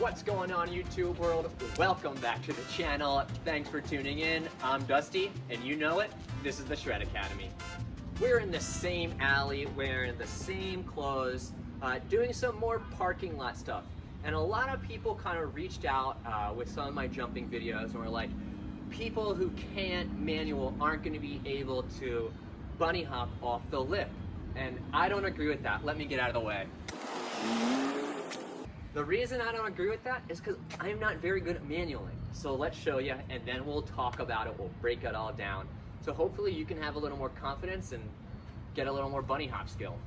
What's going on, YouTube world? Welcome back to the channel. Thanks for tuning in. I'm Dusty, and you know it, this is the Shred Academy. We're in the same alley, wearing the same clothes, doing some more parking lot stuff. And a lot of people kind of reached out with some of my jumping videos and were like, people who can't manual aren't going to be able to bunny hop off the lip. And I don't agree with that. Let me get out of the way. The reason I don't agree with that is because I'm not very good at manualing. So let's show you, and then we'll talk about it. We'll break it all down. So hopefully you can have a little more confidence and get a little more bunny hop skill.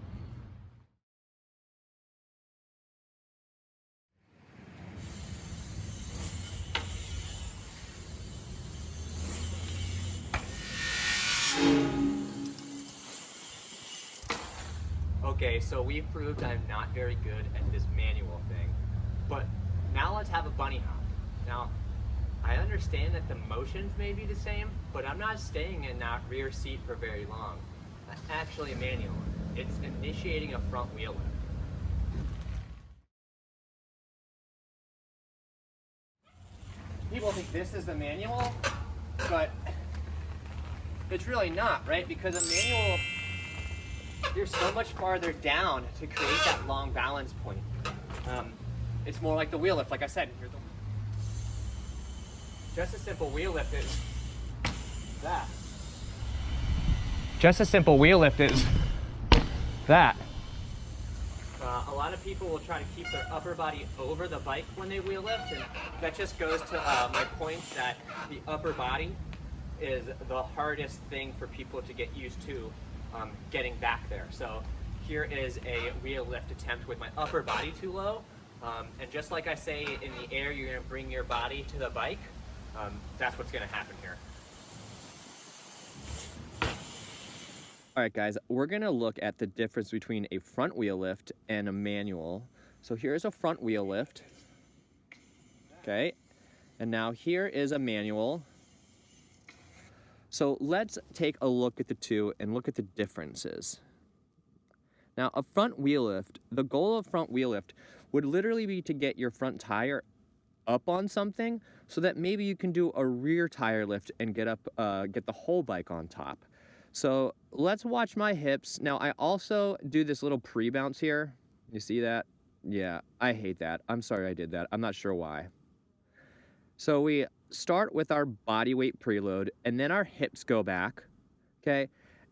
Okay, so we proved I'm not very good at this manual thing, but now let's have a bunny hop. Now, I understand that the motions may be the same, but I'm not staying in that rear seat for very long. That's actually a manual. It's initiating a front wheel lift. People think this is the manual, but it's really not, right? Because a manual, you're so much farther down to create that long balance point. It's more like the wheel lift, like I said. Just a simple wheel lift is that. Just a simple wheel lift is that. A lot of people will try to keep their upper body over the bike when they wheel lift, and that just goes to my point that the upper body is the hardest thing for people to get used to getting back there. So here is a wheel lift attempt with my upper body too low. And just like I say, in the air, you're gonna bring your body to the bike. That's what's gonna happen here. All right, guys, we're gonna look at the difference between a front wheel lift and a manual. So here's a front wheel lift, okay? And now here is a manual. So let's take a look at the two and look at the differences. Now, a front wheel lift, the goal of front wheel lift would literally be to get your front tire up on something so that maybe you can do a rear tire lift and get the whole bike on top. So let's watch my hips. Now, I also do this little pre-bounce here. You see that? Yeah, I hate that. I'm sorry I did that. I'm not sure why. So we start with our body weight preload, and then our hips go back, okay?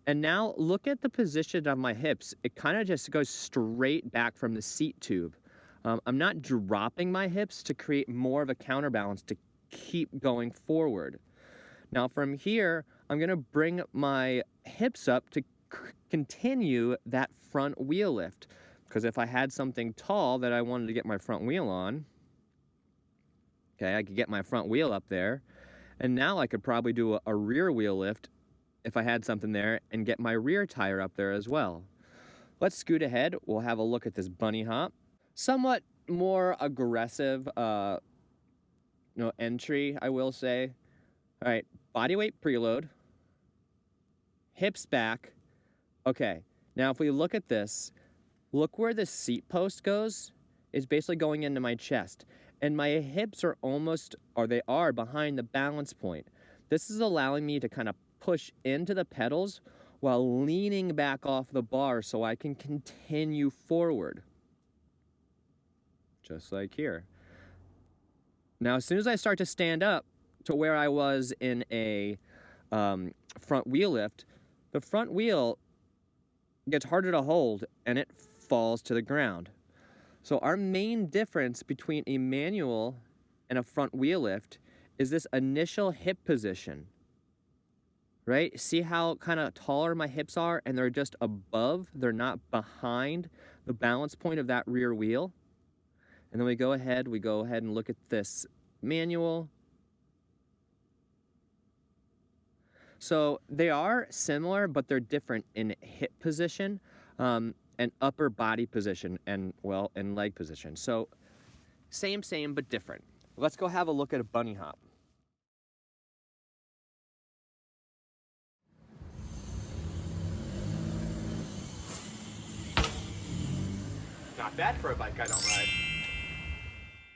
And now look at the position of my hips. It kind of just goes straight back from the seat tube. I'm not dropping my hips to create more of a counterbalance to keep going forward. Now from here, I'm gonna bring my hips up to continue that front wheel lift. Because if I had something tall that I wanted to get my front wheel on, okay, I could get my front wheel up there, and now I could probably do a rear wheel lift if I had something there and get my rear tire up there as well. Let's scoot ahead. We'll have a look at this bunny hop. Somewhat more aggressive entry, I will say. All right, body weight preload, hips back. Okay, now if we look at this, look where the seat post goes. It's basically going into my chest. And my hips are they are behind the balance point. This is allowing me to kind of push into the pedals while leaning back off the bar so I can continue forward. Just like here. Now, as soon as I start to stand up to where I was in a front wheel lift, the front wheel gets harder to hold and it falls to the ground. So our main difference between a manual and a front wheel lift is this initial hip position, right? See how kind of taller my hips are and they're just above, they're not behind the balance point of that rear wheel. And then we go ahead and look at this manual. So they are similar, but they're different in hip position. And upper body position and leg position. So same, but different. Let's go have a look at a bunny hop. Not bad for a bike I don't ride.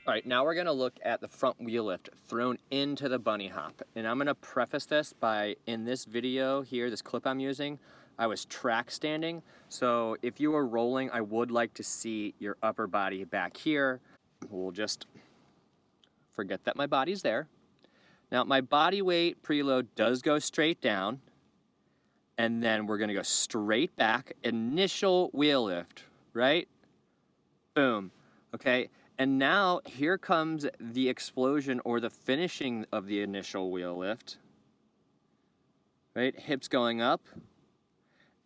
All right, now we're gonna look at the front wheel lift thrown into the bunny hop. And I'm gonna preface this by, in this video here, this clip I'm using, I was track standing. So if you were rolling, I would like to see your upper body back here. We'll just forget that my body's there. Now my body weight preload does go straight down, and then we're gonna go straight back, initial wheel lift, right? Boom, okay? And now here comes the explosion or the finishing of the initial wheel lift, right? Hips going up.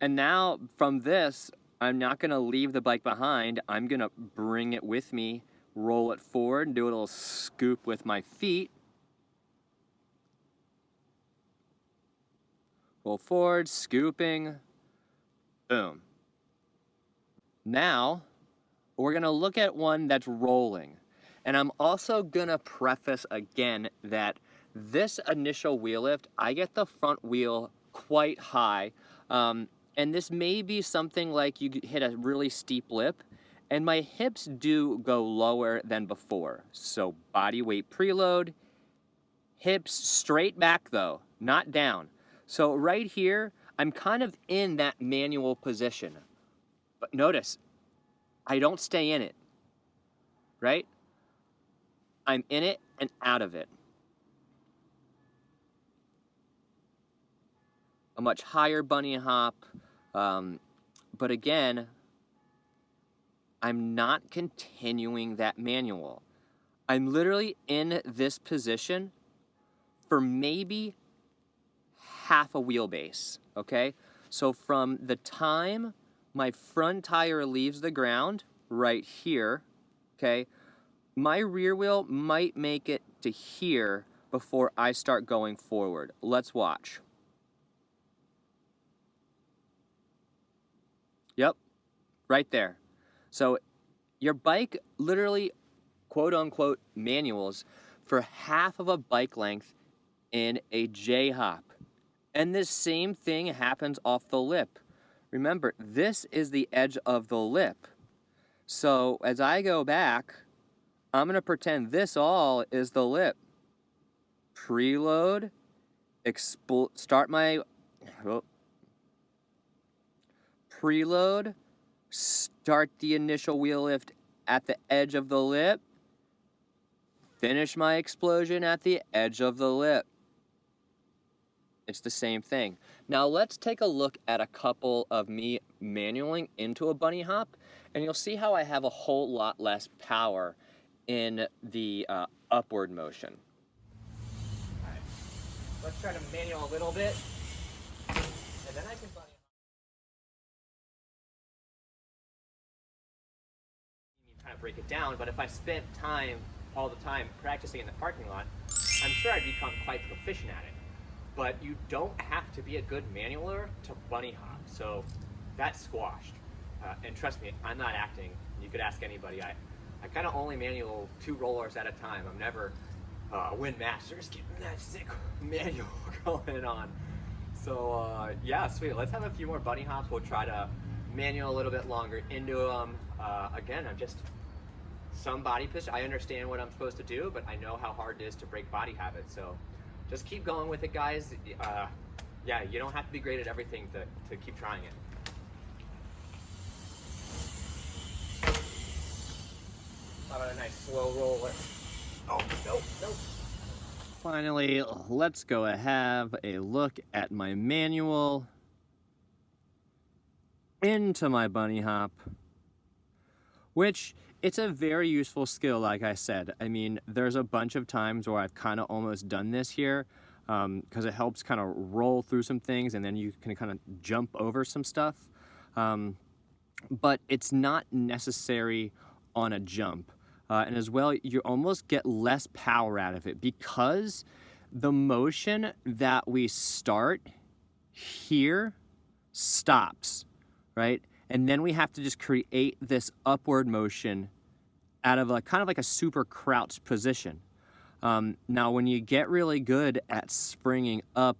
And now from this, I'm not gonna leave the bike behind. I'm gonna bring it with me, roll it forward, and do a little scoop with my feet. Roll forward, scooping, boom. Now, we're gonna look at one that's rolling. And I'm also gonna preface again that this initial wheel lift, I get the front wheel quite high. And this may be something like you hit a really steep lip, and my hips do go lower than before. So body weight preload, hips straight back though, not down. So right here, I'm kind of in that manual position. But notice, I don't stay in it, right? I'm in it and out of it. A much higher bunny hop, but again, I'm not continuing that manual. I'm literally in this position for maybe half a wheelbase, okay? So from the time my front tire leaves the ground, right here, okay, my rear wheel might make it to here before I start going forward. Let's watch. Yep, right there. So your bike literally, quote unquote, manuals for half of a bike length in a J-hop. And this same thing happens off the lip. Remember, this is the edge of the lip. So as I go back, I'm gonna pretend this all is the lip. Preload, start my, preload, start the initial wheel lift at the edge of the lip, finish my explosion at the edge of the lip. It's the same thing. Now let's take a look at a couple of me manualing into a bunny hop, and you'll see how I have a whole lot less power in the upward motion. All right. Let's try to manual a little bit, and then I can bunny hop. You kind of break it down, but if I spent time all the time practicing in the parking lot, I'm sure I'd become quite proficient at it. But you don't have to be a good manualer to bunny hop, so that's squashed. And trust me, I'm not acting. You could ask anybody. I kind of only manual 2 rollers at a time. I'm never a Win Master, just getting that sick manual going on. So yeah, sweet. Let's have a few more bunny hops. We'll try to manual a little bit longer into them. Again, I'm just some body position. I understand what I'm supposed to do, but I know how hard it is to break body habits. So just keep going with it, guys. Yeah, you don't have to be great at everything to keep trying it. How about a nice slow roller? Oh, nope, nope. Finally, let's go have a look at my manual into my bunny hop, which it's a very useful skill, like I said. I mean, there's a bunch of times where I've kind of almost done this here because it helps kind of roll through some things and then you can kind of jump over some stuff. But it's not necessary on a jump. And as well, you almost get less power out of it because the motion that we start here stops, right? And then we have to just create this upward motion out of kind of like a super crouched position. Now, when you get really good at springing up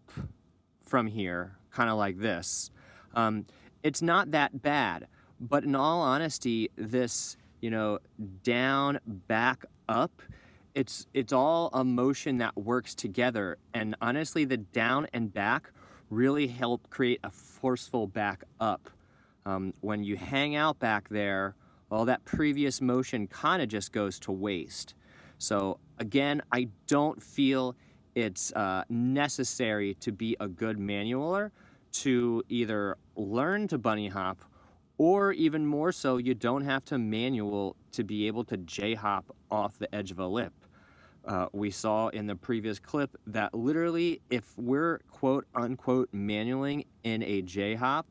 from here, kind of like this, it's not that bad. But in all honesty, this, you know, down, back, up. It's all a motion that works together. And honestly, the down and back really help create a forceful back up. When you hang out back there, all that previous motion kind of just goes to waste. So again, I don't feel it's necessary to be a good manualer to either learn to bunny hop, or even more so, you don't have to manual to be able to J-hop off the edge of a lip. We saw in the previous clip that literally if we're quote unquote manualing in a J-hop,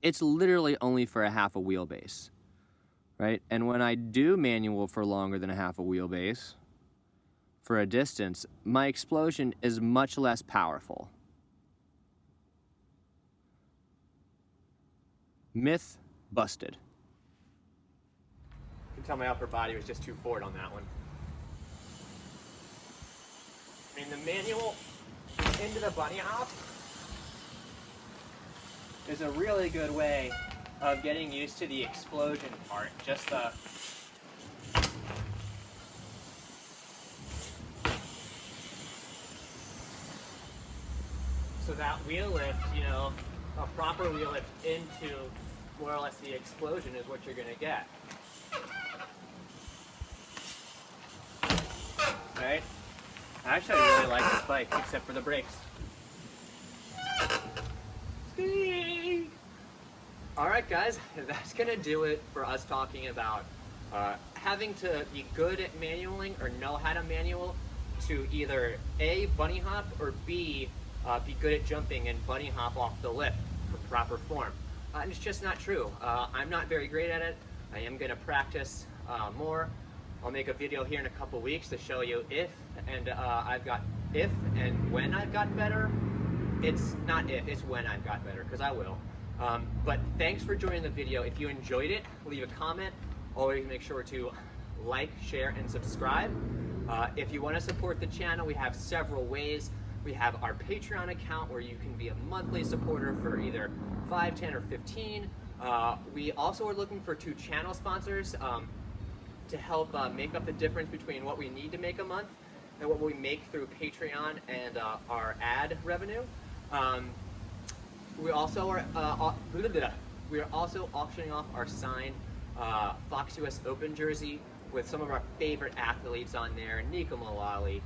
it's literally only for a half a wheelbase, right? And when I do manual for longer than a half a wheelbase, for a distance, my explosion is much less powerful. Myth busted. You can tell my upper body was just too forward on that one. I mean, the manual into the bunny hop is a really good way of getting used to the explosion part. Just the so that wheel lift, you know, a proper wheel lift into more or less the explosion is what you're going to get. Right? Actually, I really like this bike, except for the brakes. Alright guys, that's going to do it for us talking about having to be good at manualing or know how to manual to either A, bunny hop, or B, be good at jumping and bunny hop off the lip for proper form. And it's just not true. I'm not very great at it. I am going to practice more. I'll make a video here in a couple weeks to show you if and when I've gotten better. It's not if, it's when I've got better, because I will. But thanks for joining the video. If you enjoyed it, leave a comment. Always make sure to like, share, and subscribe. If you want to support the channel, we have several ways. We have our Patreon account where you can be a monthly supporter for either $5, $10, or $15. We also are looking for 2 channel sponsors to help make up the difference between what we need to make a month and what we make through Patreon and our ad revenue. We also are auctioning off our signed Fox US Open jersey with some of our favorite athletes on there: Neko,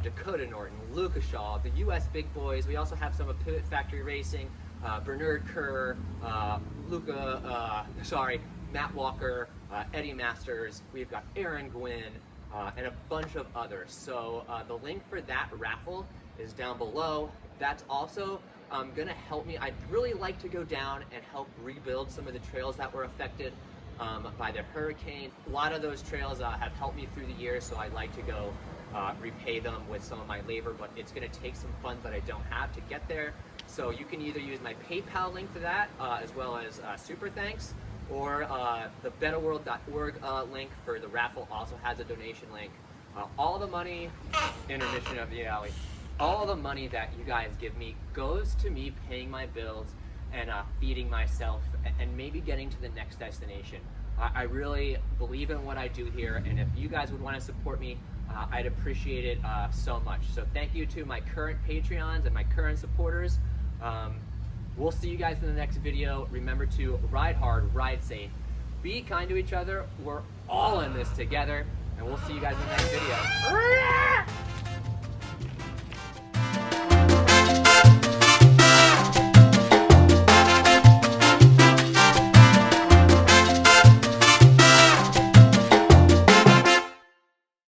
Dakota Norton, Lucas Shaw, the US big boys. We also have some of Pivot Factory Racing, Bernard Kerr, Matt Walker, Eddie Masters. We've got Aron Gwin, and a bunch of others. So the link for that raffle is down below. That's also gonna help me. I'd really like to go down and help rebuild some of the trails that were affected by the hurricane. A lot of those trails have helped me through the years, so I'd like to go repay them with some of my labor, but it's going to take some funds that I don't have to get there. So you can either use my PayPal link for that, as well as super thanks, or the betterworld.org link for the raffle also has a donation link. All the money, intermission of the alley, all the money that you guys give me goes to me paying my bills and feeding myself and maybe getting to the next destination. I really believe in what I do here, and if you guys would want to support me, I'd appreciate it so much. So thank you to my current Patreons and my current supporters. We'll see you guys in the next video. Remember to ride hard, ride safe, be kind to each other. We're all in this together, and we'll see you guys in the next video.